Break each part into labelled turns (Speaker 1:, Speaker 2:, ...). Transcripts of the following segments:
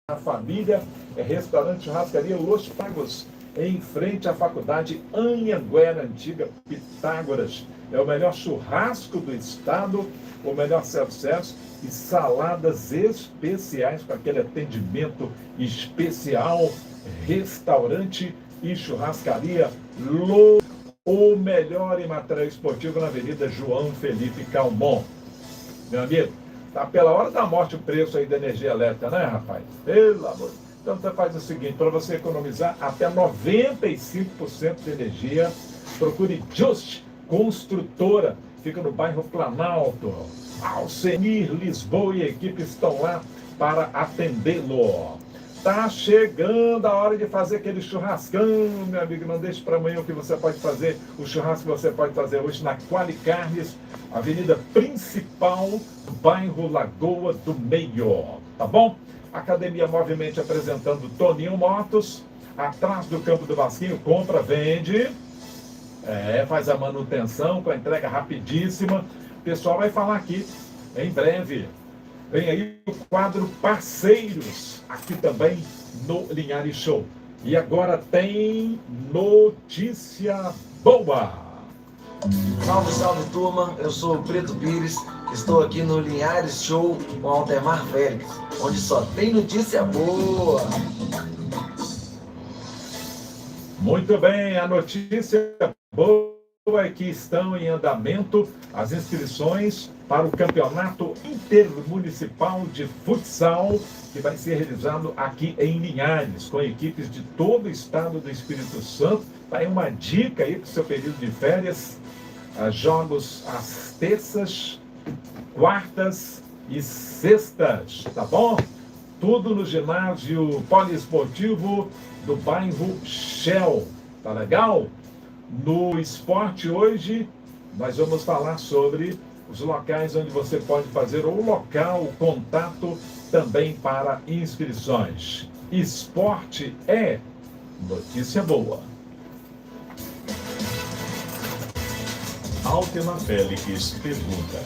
Speaker 1: A família é restaurante Churrascaria Los Pagos, em frente à faculdade Anhanguera, antiga Pitágoras. É o melhor churrasco do estado, o melhor self-service e saladas especiais com aquele atendimento especial. Restaurante e Churrascaria Los, o melhor em material esportivo na Avenida João Felipe Calmon. Meu amigo, tá pela hora da morte o preço aí da energia elétrica, né, rapaz? Pelo amor. Então você faz o seguinte, para você economizar até 95% de energia, procure Just Construtora, fica no bairro Planalto. Alcenir, Lisboa e a equipe estão lá para atendê-lo. Tá chegando a hora de fazer aquele churrascão, meu amigo. Não deixe para amanhã o que você pode fazer, o churrasco que você pode fazer hoje na Quali Carnes, avenida principal do bairro Lagoa do Meio. Tá bom? Academia Movimente apresentando Toninho Motos, atrás do campo do Vasquinho, compra, vende, faz a manutenção com a entrega rapidíssima. O pessoal vai falar aqui em breve. Vem aí o quadro Parceiros, aqui também no Linhares Show. E agora tem notícia boa.
Speaker 2: Salve, salve turma, eu sou o Preto Pires, estou aqui no Linhares Show com Altemar Félix, onde só tem notícia boa.
Speaker 1: Muito bem, a notícia boa é que estão em andamento as inscrições para o Campeonato Intermunicipal de Futsal, que vai ser realizado aqui em Linhares, com equipes de todo o estado do Espírito Santo. Tá aí uma dica aí para o seu período de férias. Jogos às terças, quartas e sextas, tá bom? Tudo no ginásio poliesportivo do bairro Shell, tá legal? No esporte hoje, nós vamos falar sobre os locais onde você pode fazer o local, o contato também para inscrições. Esporte é notícia boa.
Speaker 3: Altemar Félix pergunta.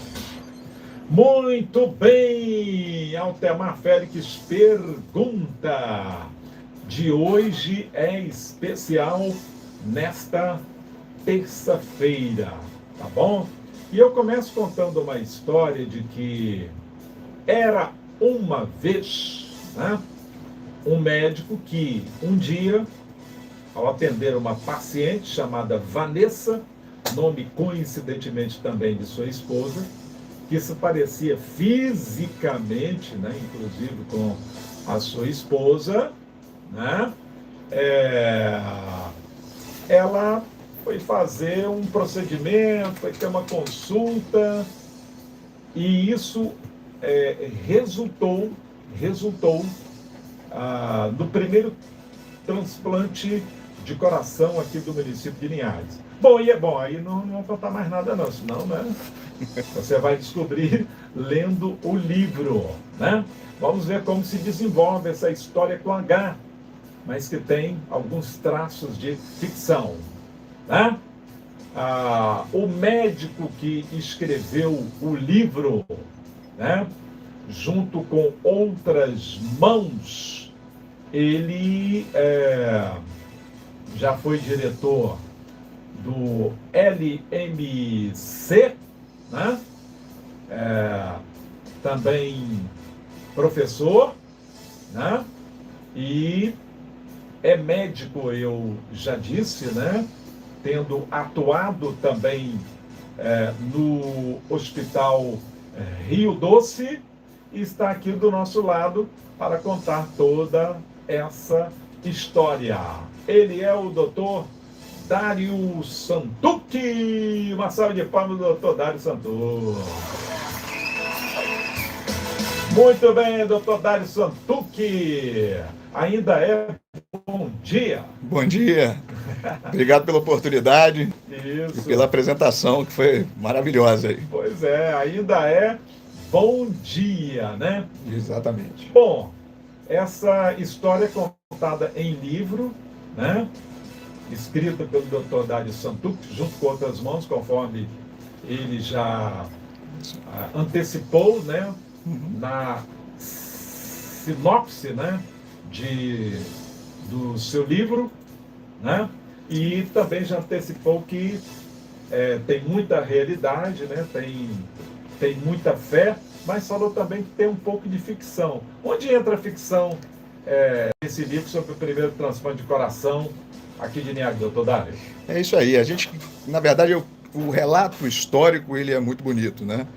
Speaker 1: Muito bem, Altemar Félix pergunta. De hoje é especial nesta terça-feira, tá bom? E eu começo contando uma história de que era uma vez, né, um médico que um dia, ao atender uma paciente chamada Vanessa, nome coincidentemente também de sua esposa, que se parecia fisicamente, né, inclusive com a sua esposa, né, ela foi fazer um procedimento, foi ter uma consulta, e isso resultou no primeiro transplante de coração aqui do município de Linhares. Bom, aí não vou contar mais nada não, senão, né, você vai descobrir lendo o livro, né? Vamos ver como se desenvolve essa história com H, mas que tem alguns traços de ficção, né? O médico que escreveu o livro, né, junto com outras mãos, ele já foi diretor do LMC, né? Também professor, né? E é médico, eu já disse, né? Tendo atuado também no Hospital Rio Doce, e está aqui do nosso lado para contar toda essa história. Ele é o doutor Dário Santucci. Uma salva de palmas do doutor Dário Santucci. Muito bem, doutor Dário Santucci. Ainda é bom dia.
Speaker 4: Bom dia. Obrigado pela oportunidade.
Speaker 1: Isso.
Speaker 4: E pela apresentação, que foi maravilhosa aí.
Speaker 1: Pois é, ainda é bom dia, né?
Speaker 4: Exatamente.
Speaker 1: Bom, essa história é contada em livro, né? Escrita pelo Dr. Dário Santucci, junto com outras mãos, conforme ele já antecipou, né? Na sinopse, né, do seu livro, né, e também já antecipou que tem muita realidade, né, tem muita fé, mas falou também que tem um pouco de ficção. Onde entra a ficção nesse livro sobre o primeiro transplante de coração aqui de Niagara, doutor Dário?
Speaker 4: É isso aí. A gente, na verdade, o relato histórico ele é muito bonito, né?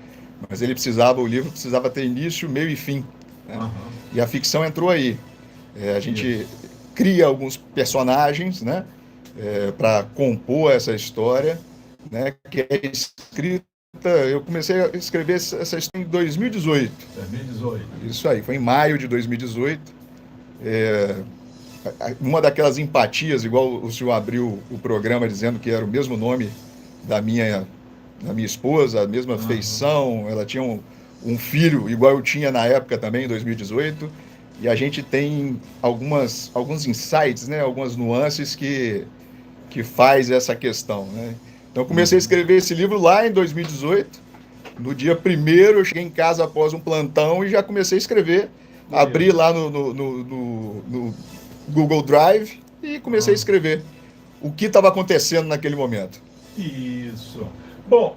Speaker 4: Mas o livro precisava ter início, meio e fim, né?
Speaker 1: Uhum.
Speaker 4: E a ficção entrou aí. A gente cria alguns personagens, né? Para compor essa história, né? Que é escrita. Eu comecei a escrever essa história em 2018.
Speaker 1: 2018.
Speaker 4: Isso aí, foi em maio de 2018. Uma daquelas empatias, igual o senhor abriu o programa dizendo que era o mesmo nome da minha esposa, a mesma feição, ela tinha um filho igual eu tinha na época também, em 2018, e a gente tem alguns insights, né, algumas nuances que faz essa questão, né? Então eu comecei a escrever esse livro lá em 2018, no dia 1º eu cheguei em casa após um plantão e já comecei a escrever, abri lá no Google Drive e comecei a escrever o que estava acontecendo naquele momento.
Speaker 1: Isso. Bom,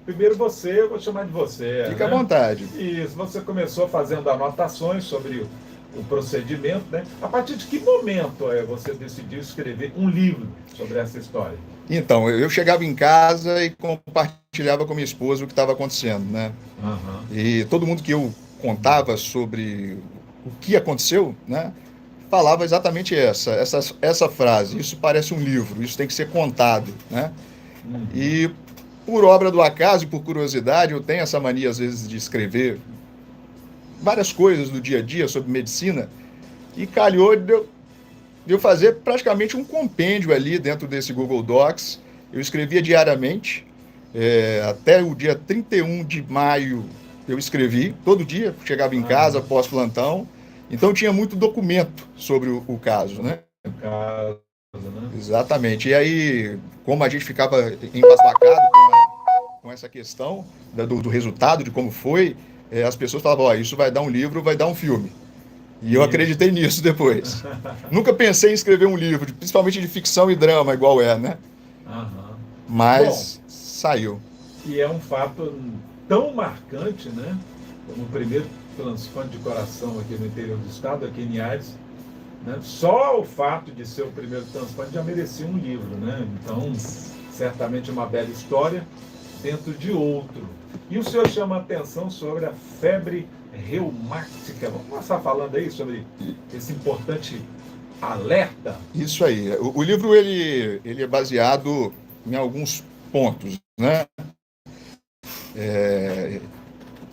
Speaker 1: primeiro eu vou chamar de você.
Speaker 4: Fica à vontade.
Speaker 1: Isso, você começou fazendo anotações sobre o procedimento, né? A partir de que momento você decidiu escrever um livro sobre essa história?
Speaker 4: Então, eu chegava em casa e compartilhava com minha esposa o que estava acontecendo, né?
Speaker 1: Uhum.
Speaker 4: E todo mundo que eu contava sobre o que aconteceu, né? Falava exatamente essa frase: isso parece um livro, isso tem que ser contado, né?
Speaker 1: Uhum.
Speaker 4: E por obra do acaso e por curiosidade, eu tenho essa mania às vezes de escrever várias coisas do dia a dia sobre medicina, e calhou de eu fazer praticamente um compêndio ali dentro desse Google Docs. Eu escrevia diariamente, até o dia 31 de maio eu escrevi, todo dia, chegava em casa após plantão. Então tinha muito documento sobre o caso, né?
Speaker 1: Caso, né?
Speaker 4: Exatamente. E aí, como a gente ficava embasbacado com essa questão do resultado, de como foi, as pessoas falavam: ó, isso vai dar um livro, vai dar um filme. E eu acreditei nisso depois. Nunca pensei em escrever um livro, principalmente de ficção e drama, igual né?
Speaker 1: Uhum.
Speaker 4: Mas saiu.
Speaker 1: E é um fato tão marcante, né? Como o primeiro transplante de coração aqui no interior do estado, aqui em Niagara, né? Só o fato de ser o primeiro transplante já merecia um livro, né? Então, certamente uma bela história dentro de outro. E o senhor chama a atenção sobre a febre reumática. Vamos começar falando aí sobre esse importante alerta.
Speaker 4: Isso aí. O livro ele é baseado em alguns pontos, né?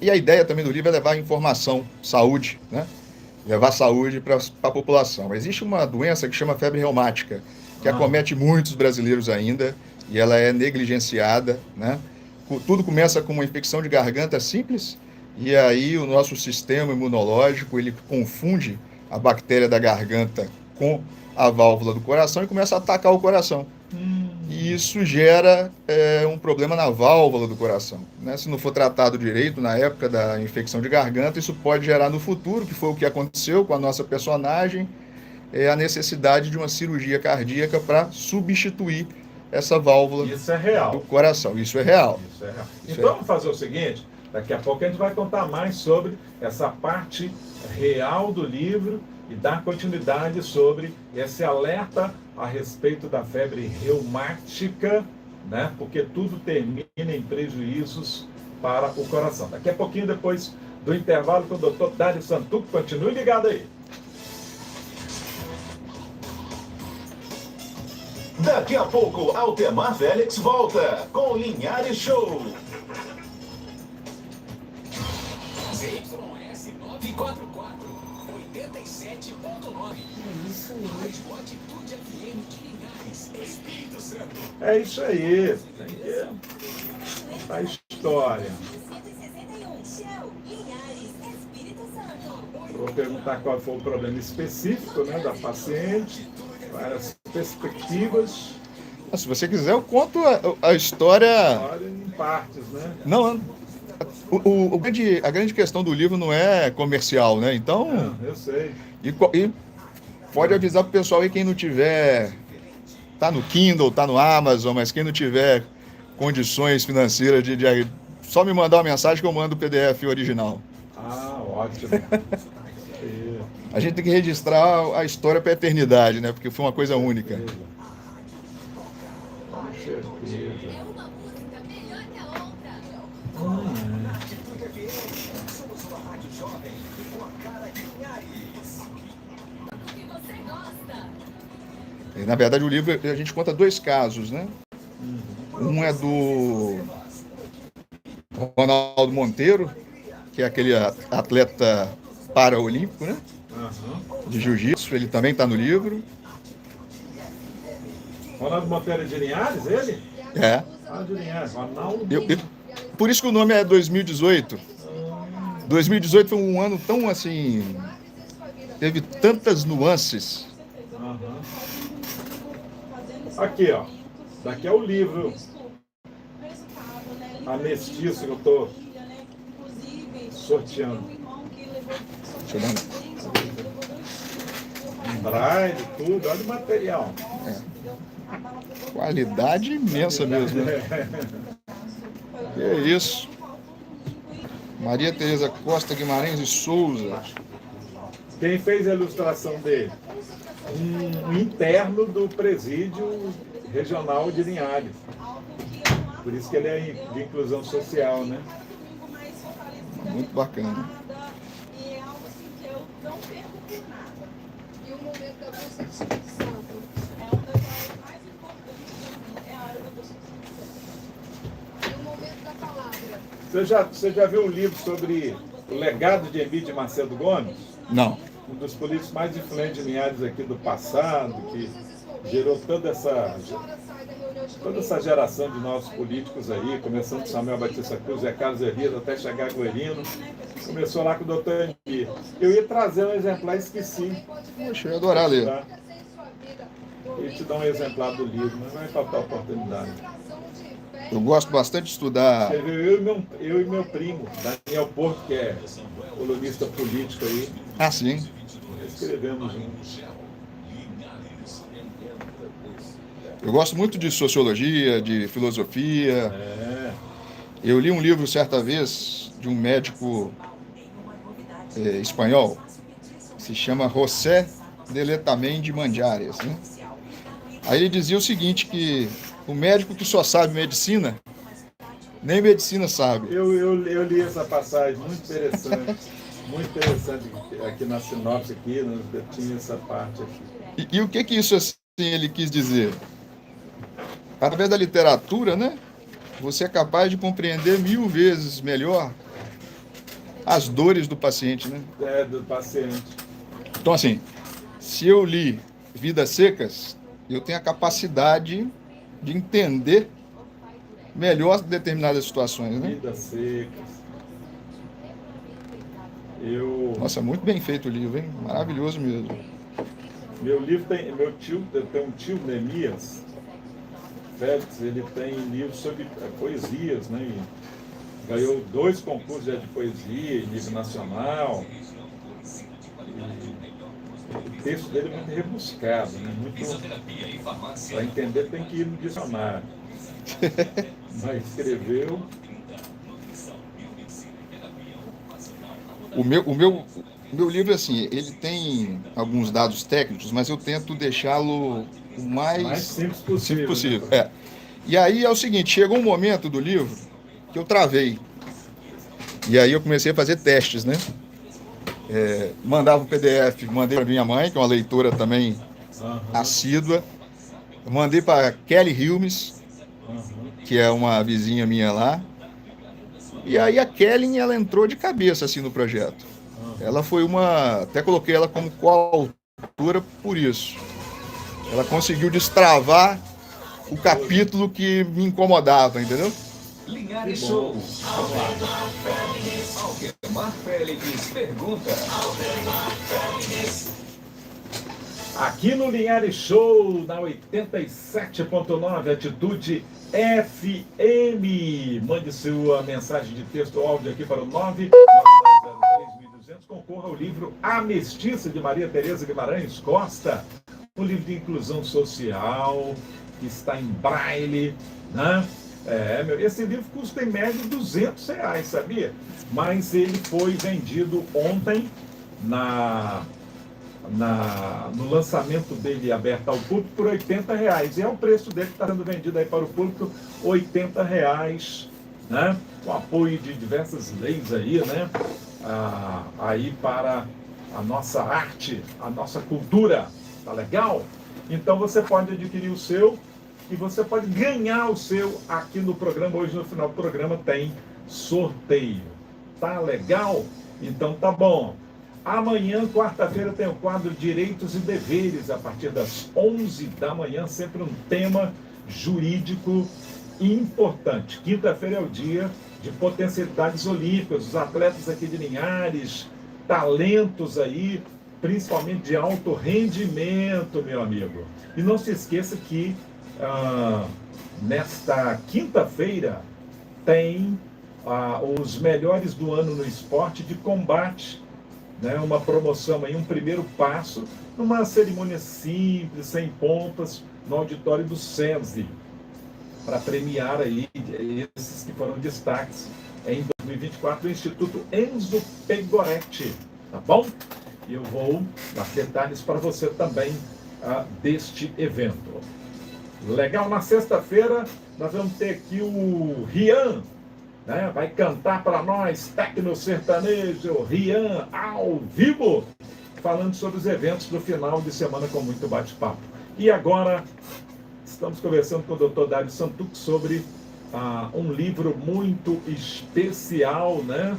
Speaker 4: E a ideia também do livro é levar informação, saúde, né? Levar saúde para a população. Existe uma doença que chama febre reumática, que acomete muitos brasileiros ainda, e ela é negligenciada, né? Tudo começa com uma infecção de garganta simples, e aí o nosso sistema imunológico, ele confunde a bactéria da garganta com a válvula do coração e começa a atacar o coração. E isso gera um problema na válvula do coração, né? Se não for tratado direito na época da infecção de garganta, isso pode gerar no futuro, que foi o que aconteceu com a nossa personagem, a necessidade de uma cirurgia cardíaca para substituir essa válvula do coração. Isso é real.
Speaker 1: Isso é real. Então vamos fazer o seguinte: daqui a pouco a gente vai contar mais sobre essa parte real do livro e dar continuidade sobre esse alerta a respeito da febre reumática, né? Porque tudo termina em prejuízos para o coração. Daqui a pouquinho, depois do intervalo, com o doutor Dário Santucci. Continue ligado aí.
Speaker 3: Daqui a pouco, Altemar Félix volta com Linhares Show.
Speaker 5: ZYS 944 87.9.
Speaker 6: É isso aí.
Speaker 5: Rádio Atitude FM de Linhares, Espírito Santo.
Speaker 1: É isso aí. Tem que contar a história.
Speaker 6: 161, Shell, Linhares, Espírito Santo.
Speaker 1: Vou perguntar qual foi o problema específico, né, da paciente, várias perspectivas.
Speaker 4: Se você quiser, eu conto a história.
Speaker 1: Em partes, né?
Speaker 4: Não, A grande questão do livro não é comercial, né? Então,
Speaker 1: Eu sei.
Speaker 4: e pode avisar pro pessoal aí, quem não tiver, tá no Kindle, tá no Amazon, mas quem não tiver condições financeiras só me mandar uma mensagem que eu mando o PDF original.
Speaker 1: Ah, ótimo. E-
Speaker 4: A gente tem que registrar a história para a eternidade, né? Porque foi uma coisa única.
Speaker 1: Com certeza.
Speaker 5: É uma música melhor que a outra. O que você gosta?
Speaker 4: E, na verdade, o livro, a gente conta dois casos, né? Um é do Ronaldo Monteiro, que é aquele atleta paraolímpico, né?
Speaker 1: Aham.
Speaker 4: De jiu-jitsu, ele também está no livro.
Speaker 1: Ronaldo Monteiro de Linhares, ele?
Speaker 4: É.
Speaker 1: Ah, de Linhares. Ronaldo.
Speaker 4: Por isso que o nome é 2018. 2018 foi um ano tão assim. Teve tantas nuances.
Speaker 1: Aham. Aqui, ó. Daqui é o livro Amestício que eu estou sorteando.
Speaker 4: Deixa eu dar uma-
Speaker 1: Braille, tudo. Olha o material.
Speaker 4: Qualidade imensa mesmo, né? Que é isso. Maria Tereza Costa Guimarães e Souza.
Speaker 1: Quem fez a ilustração dele? Um interno do presídio regional de Linhares. Por isso que ele é de inclusão social, né?
Speaker 4: Muito bacana.
Speaker 6: E é algo assim que eu não perco por nada.
Speaker 7: E o momento da busca do Espírito Santo.
Speaker 6: É uma das áreas mais importantes para mim, é a área da busca do Espírito Santo.
Speaker 7: E o momento da palavra.
Speaker 1: Você já viu um livro sobre o legado de Emílio Macedo Gomes?
Speaker 4: Não.
Speaker 1: Um dos políticos mais influentes de Linhares aqui do passado, que gerou toda essa geração de novos políticos aí, começando com Samuel Batista Cruz, Zé Carlos Elias, até chegar a Guerino. Começou lá com o doutor Emílio. Eu ia trazer um exemplar e esqueci.
Speaker 4: Poxa, eu ia adorar ler.
Speaker 1: Tá? E te dar um exemplar do livro, mas vai faltar oportunidade.
Speaker 4: Eu gosto bastante de estudar.
Speaker 1: Escreveu eu e meu primo, Daniel Porto, que é colunista político aí.
Speaker 4: Ah, sim.
Speaker 1: Escrevemos juntos.
Speaker 4: Eu gosto muito de sociologia, de filosofia.
Speaker 1: É.
Speaker 4: Eu li um livro certa vez de um médico espanhol, que se chama José de Letamendi Mandiares, né? Aí ele dizia o seguinte, que o médico que só sabe medicina, nem medicina sabe.
Speaker 1: Eu li essa passagem, muito interessante. Muito interessante aqui na sinopse, aqui, tinha essa parte aqui.
Speaker 4: E o que isso assim ele quis dizer? Através da literatura, né? Você é capaz de compreender 1000 vezes melhor as dores do paciente, né?
Speaker 1: É, do paciente.
Speaker 4: Então, assim, se eu li Vidas Secas, eu tenho a capacidade de entender melhor determinadas situações, né?
Speaker 1: Vidas Secas.
Speaker 4: Nossa, muito bem feito o livro, hein? Maravilhoso mesmo.
Speaker 1: Meu livro tem. Eu tenho um tio, Neemias Félix, ele tem livros sobre poesias, né? E ganhou 2 concursos de poesia em nível nacional. O texto dele é muito rebuscado, né? Para entender tem que ir no dicionário. Mas escreveu.
Speaker 4: O meu livro, assim, ele tem alguns dados técnicos, mas eu tento deixá-lo o mais
Speaker 1: simples
Speaker 4: simples
Speaker 1: possível.
Speaker 4: possível.
Speaker 1: Né?
Speaker 4: É. E aí é o seguinte, chegou um momento do livro que eu travei. E aí eu comecei a fazer testes, né? Mandava o PDF, mandei para minha mãe, que é uma leitora também assídua. Mandei para Kelly Hilmes, que é uma vizinha minha lá. E aí a Kelly, ela entrou de cabeça assim no projeto. Ela foi até coloquei ela como coautora por isso. Ela conseguiu destravar o capítulo que me incomodava, entendeu?
Speaker 8: Linhares Show. Aldemar Félix pergunta.
Speaker 1: Aqui no Linhares Show, na 87.9, Atitude FM. Mande sua mensagem de texto ou áudio aqui para o 99903.200. Concorra ao livro A Mestiça, de Maria Tereza Guimarães Costa. Um livro de inclusão social, que está em braille, né? Esse livro custa em média R$200, sabia? Mas ele foi vendido ontem no lançamento dele aberto ao público por R$80. E é o preço dele que está sendo vendido aí para o público, R$80, né? Com apoio de diversas leis aí, né? Aí para a nossa arte, a nossa cultura. Tá legal? Então você pode adquirir o seu e você pode ganhar o seu aqui no programa. Hoje, no final do programa, tem sorteio. Tá legal? Então tá bom. Amanhã, quarta-feira, tem o quadro Direitos e Deveres, a partir das 11 da manhã, sempre um tema jurídico importante. Quinta-feira é o dia de potencialidades olímpicas, os atletas aqui de Linhares, talentos aí, principalmente de alto rendimento, meu amigo. E não se esqueça que nesta quinta-feira tem os melhores do ano no esporte de combate, né? Uma promoção aí, um primeiro passo, numa cerimônia simples, sem pompas, no auditório do SESI, para premiar aí esses que foram destaques em 2024 do Instituto Enzo Pegoretti, tá bom? E eu vou dar detalhes para você também deste evento. Legal, na sexta-feira nós vamos ter aqui o Rian, né? Vai cantar para nós, Tecno Sertanejo, Rian, ao vivo, falando sobre os eventos do final de semana com muito bate-papo. E agora estamos conversando com o Dr. Dário Santuc sobre um livro muito especial, né?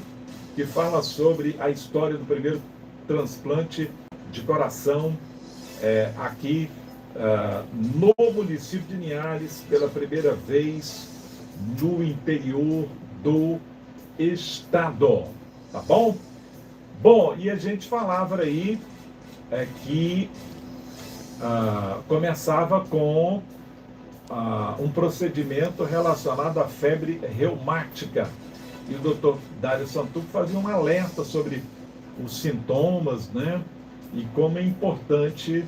Speaker 1: Que fala sobre a história do primeiro transplante de coração aqui no município de Linhares, pela primeira vez no interior do estado, tá bom? Bom, e a gente falava aí que começava com um procedimento relacionado à febre reumática, e o Dr. Dário Santuc fazia um alerta sobre os sintomas, né? E como é importante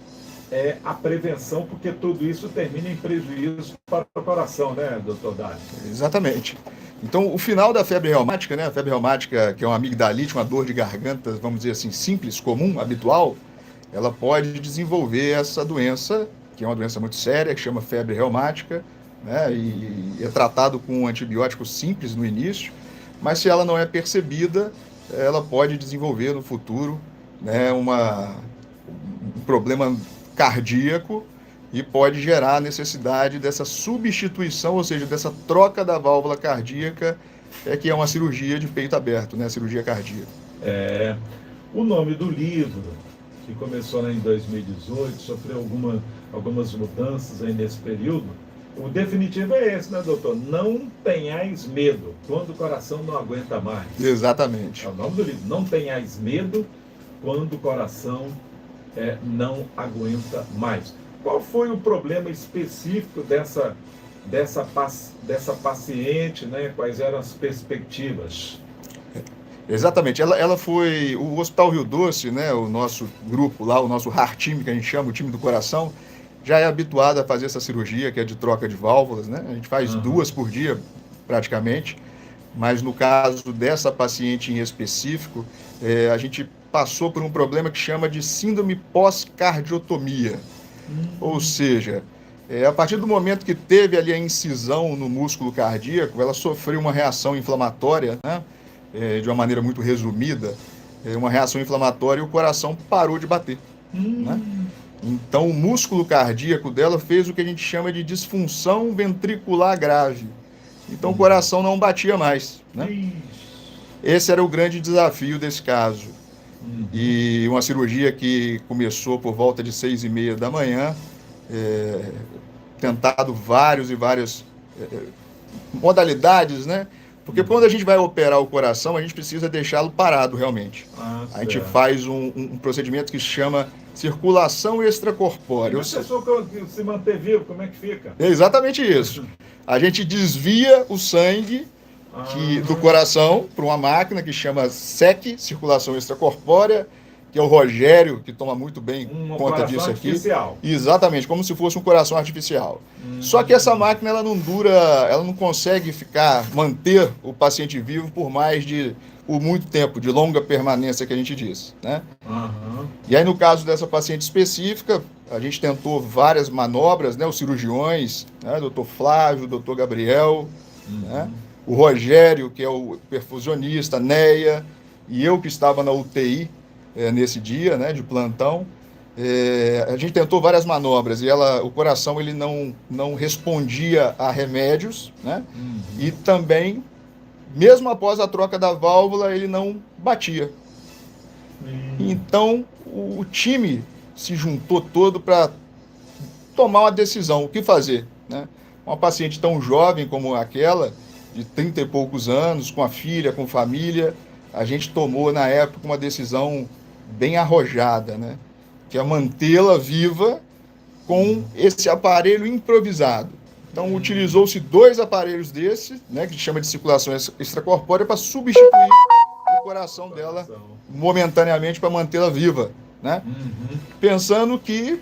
Speaker 1: a prevenção, porque tudo isso termina em prejuízo para o coração, né, doutor Dário?
Speaker 4: Exatamente. Então, o final da febre reumática, né? A febre reumática, que é uma amigdalite, uma dor de garganta, vamos dizer assim, simples, comum, habitual, ela pode desenvolver essa doença, que é uma doença muito séria, que chama febre reumática, né? E é tratado com um antibiótico simples no início, mas se ela não é percebida, ela pode desenvolver no futuro, né, um problema cardíaco e pode gerar a necessidade dessa substituição, ou seja, dessa troca da válvula cardíaca, que é uma cirurgia de peito aberto, né, cirurgia cardíaca.
Speaker 1: O nome do livro, que começou em 2018, sofreu algumas mudanças aí nesse período. O definitivo é esse, né, doutor? Não tenhais medo, quando o coração não aguenta mais.
Speaker 4: Exatamente.
Speaker 1: É o nome do livro. Não tenhais medo, quando o coração não aguenta mais. Qual foi o problema específico dessa paciente, né? Quais eram as perspectivas?
Speaker 4: Exatamente. Ela foi... O Hospital Rio Doce, né, o nosso grupo lá, o nosso Heart Team, que a gente chama, o time do coração, já é habituado a fazer essa cirurgia, que é de troca de válvulas, né? A gente faz 2 por dia, praticamente. Mas no caso dessa paciente em específico, a gente passou por um problema que chama de síndrome pós-cardiotomia. Ou seja, a partir do momento que teve ali a incisão no músculo cardíaco, ela sofreu uma reação inflamatória, né? De uma maneira muito resumida, uma reação inflamatória e o coração parou de bater. Né? Então o músculo cardíaco dela fez o que a gente chama de disfunção ventricular grave. Então o coração não batia mais. Né? Esse era o grande desafio desse caso. E uma cirurgia que começou por volta de 6h30 da manhã, tentado várias modalidades, né? Porque quando a gente vai operar o coração, a gente precisa deixá-lo parado realmente. A gente
Speaker 1: certo.
Speaker 4: faz um procedimento que se chama circulação extracorpórea.
Speaker 1: E a pessoa que se manter vivo, como é que fica?
Speaker 4: É exatamente isso. A gente desvia o sangue do coração para uma máquina que chama SEC, circulação extracorpórea, que é o Rogério, que toma muito bem conta disso aqui.
Speaker 1: Artificial.
Speaker 4: Exatamente, como se fosse um coração artificial. Só que essa máquina ela não dura, ela não consegue manter o paciente vivo por muito tempo, de longa permanência que a gente diz, né?
Speaker 1: Aham.
Speaker 4: E aí no caso dessa paciente específica, a gente tentou várias manobras, né? Os cirurgiões, né? Dr. Flávio, Dr. Gabriel, né? O Rogério, que é o perfusionista, Neia, e eu que estava na UTI nesse dia, né? De plantão. A gente tentou várias manobras e o coração ele não respondia a remédios, né? E também, mesmo após a troca da válvula, ele não batia. Então, o time se juntou todo para tomar uma decisão, o que fazer, né? Uma paciente tão jovem como aquela, de 30 e poucos anos, com a filha, com família, a gente tomou, na época, uma decisão bem arrojada, né? Que é mantê-la viva com esse aparelho improvisado. Então, utilizou-se 2 aparelhos desses, né, que chama de circulação extracorpórea, para substituir o coração dela momentaneamente para mantê-la viva, né? Pensando que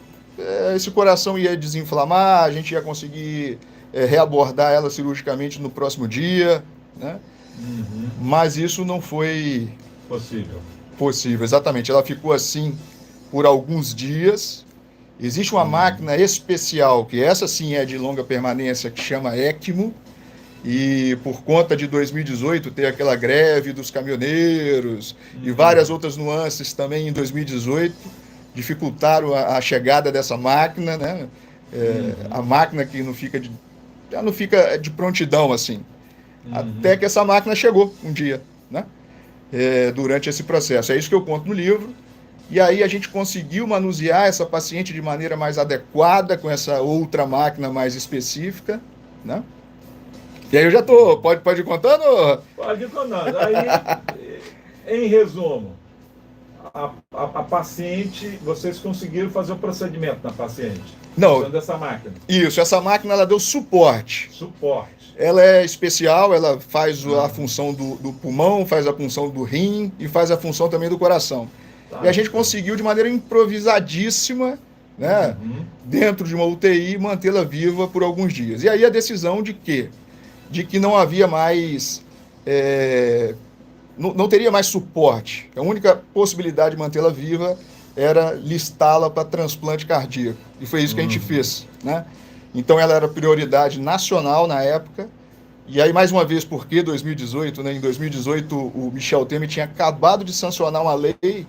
Speaker 4: esse coração ia desinflamar, a gente ia conseguir reabordar ela cirurgicamente no próximo dia, né? Mas isso não foi possível, exatamente. Ela ficou assim por alguns dias. Existe uma máquina especial, que essa sim é de longa permanência, que chama ECMO, e por conta de 2018 ter aquela greve dos caminhoneiros e várias outras nuances também em 2018, dificultaram a chegada dessa máquina, né? A máquina que já não fica de prontidão assim, até que essa máquina chegou um dia, né? Durante esse processo. É isso que eu conto no livro. E aí a gente conseguiu manusear essa paciente de maneira mais adequada com essa outra máquina mais específica, né? E aí eu já tô... Pode ir contando?
Speaker 1: Pode ir contando. Aí, em resumo, a paciente, vocês conseguiram fazer o procedimento na paciente?
Speaker 4: Não.
Speaker 1: Usando essa máquina?
Speaker 4: Isso, essa máquina ela deu suporte.
Speaker 1: Suporte.
Speaker 4: Ela é especial, ela faz a função do pulmão, faz a função do rim e faz a função também do coração. E a gente conseguiu, de maneira improvisadíssima, né, dentro de uma UTI, mantê-la viva por alguns dias. E aí a decisão de que não havia mais, não teria mais suporte. A única possibilidade de mantê-la viva era listá-la para transplante cardíaco. E foi isso que a gente fez, né? Então ela era prioridade nacional na época. E aí, mais uma vez, por que 2018? Né? Em 2018, o Michel Temer tinha acabado de sancionar uma lei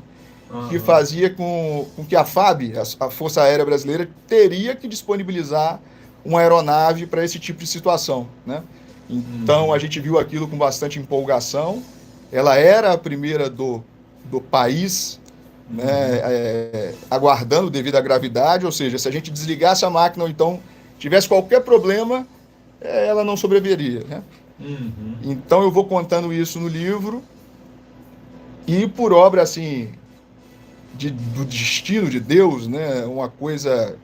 Speaker 4: que fazia com que a FAB, a Força Aérea Brasileira, teria que disponibilizar uma aeronave para esse tipo de situação, né? Então, a gente viu aquilo com bastante empolgação. Ela era a primeira do país, né, aguardando devido à gravidade, ou seja, se a gente desligasse a máquina ou então tivesse qualquer problema, ela não sobreviveria, né? Então, eu vou contando isso no livro e por obra, assim... do destino de Deus, né? Uma coisa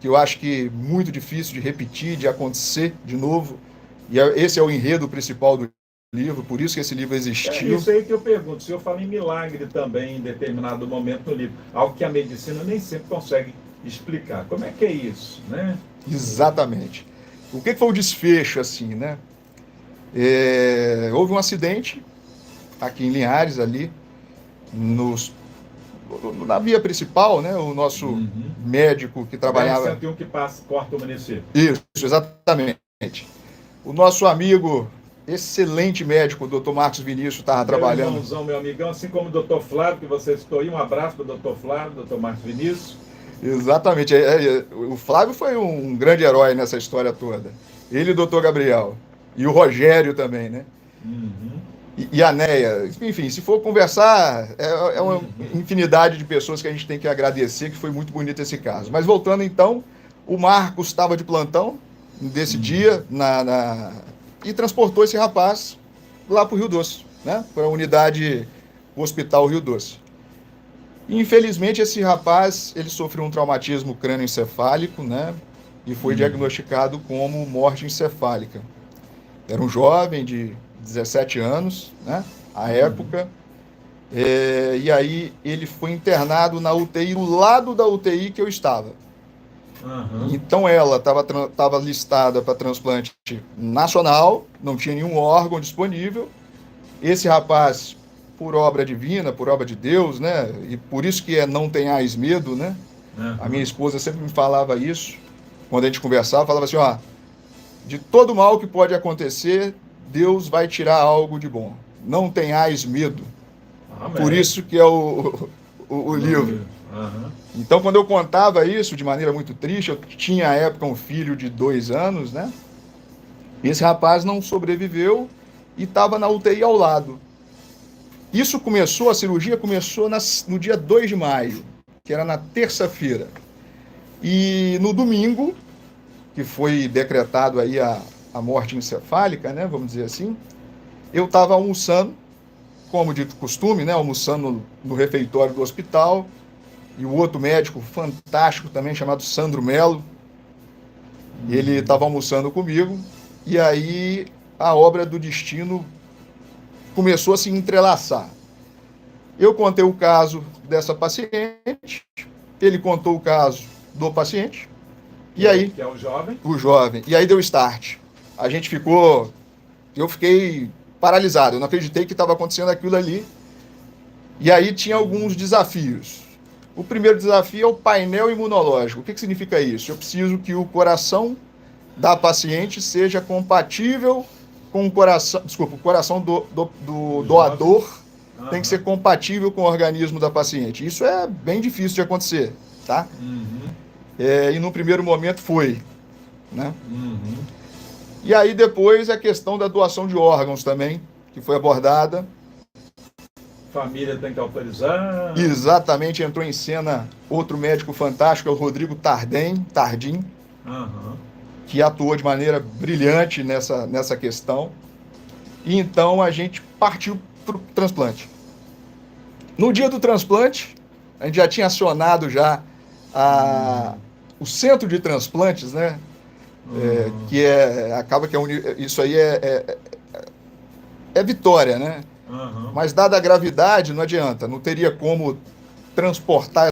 Speaker 4: que eu acho que muito difícil de repetir, de acontecer de novo. E esse é o enredo principal do livro, por isso que esse livro existiu.
Speaker 1: É isso aí que eu pergunto. O senhor fala em milagre também em determinado momento no livro, algo que a medicina nem sempre consegue explicar. Como é que é isso, né?
Speaker 4: Exatamente. O que foi o desfecho, assim, né? Houve um acidente aqui em Linhares, ali, na via principal, né? O nosso médico que trabalhava...
Speaker 1: 101 que corta o município.
Speaker 4: Isso, exatamente. O nosso amigo, excelente médico, o Dr. Marcos Vinícius, estava trabalhando.
Speaker 1: Meu irmãozão, meu amigão, assim como o Dr. Flávio, que você citou aí. Um abraço para o Dr. Flávio, Dr. Marcos Vinícius.
Speaker 4: Exatamente. O Flávio foi um grande herói nessa história toda. Ele e o Dr. Gabriel. E o Rogério também, né? E a Neia. Enfim, se for conversar, é uma infinidade de pessoas que a gente tem que agradecer, que foi muito bonito esse caso. Mas voltando então, o Marcos estava de plantão desse dia e transportou esse rapaz lá para o Rio Doce, né? Para a unidade Hospital Rio Doce. Infelizmente, esse rapaz, ele sofreu um traumatismo crânioencefálico, né? E foi diagnosticado como morte encefálica. Era um jovem de 17 anos, né? À época. E aí ele foi internado na UTI, do lado da UTI que eu estava. Então ela estava listada para transplante nacional, não tinha nenhum órgão disponível. Esse rapaz, por obra divina, por obra de Deus, né? E por isso que não tenhais medo, né? A minha esposa sempre me falava isso, quando a gente conversava, falava assim, ó, de todo mal que pode acontecer, Deus vai tirar algo de bom. Não tenhais medo.
Speaker 1: Amém.
Speaker 4: Por isso que é o livro. Então, quando eu contava isso de maneira muito triste, eu tinha à época um filho de 2 anos, né? Esse rapaz não sobreviveu e estava na UTI ao lado. A cirurgia começou no dia 2 de maio, que era na terça-feira. E no domingo, que foi decretado aí a morte encefálica, né? Vamos dizer assim, eu estava almoçando, como de costume, né? Almoçando no refeitório do hospital, e o outro médico fantástico também, chamado Sandro Melo, ele estava almoçando comigo, e aí a obra do destino começou a se entrelaçar. Eu contei o caso dessa paciente, ele contou o caso do paciente, e aí...
Speaker 1: Que é o jovem.
Speaker 4: O jovem. E aí deu start. Eu fiquei paralisado, eu não acreditei que estava acontecendo aquilo ali. E aí tinha alguns desafios. O primeiro desafio é o painel imunológico. O que significa isso? Eu preciso que o coração da paciente seja compatível com o coração... Desculpa, o coração do doador tem que ser compatível com o organismo da paciente. Isso é bem difícil de acontecer, tá? E no primeiro momento foi, né? E aí depois a questão da doação de órgãos também, que foi abordada.
Speaker 1: Família tem que autorizar.
Speaker 4: Exatamente, entrou em cena outro médico fantástico, é o Rodrigo Tardim, que atuou de maneira brilhante nessa questão. E então a gente partiu para o transplante. No dia do transplante, a gente já tinha acionado já o centro de transplantes, né? Que acaba que isso aí é Vitória, né? Mas dada a gravidade, não adianta, não teria como transportar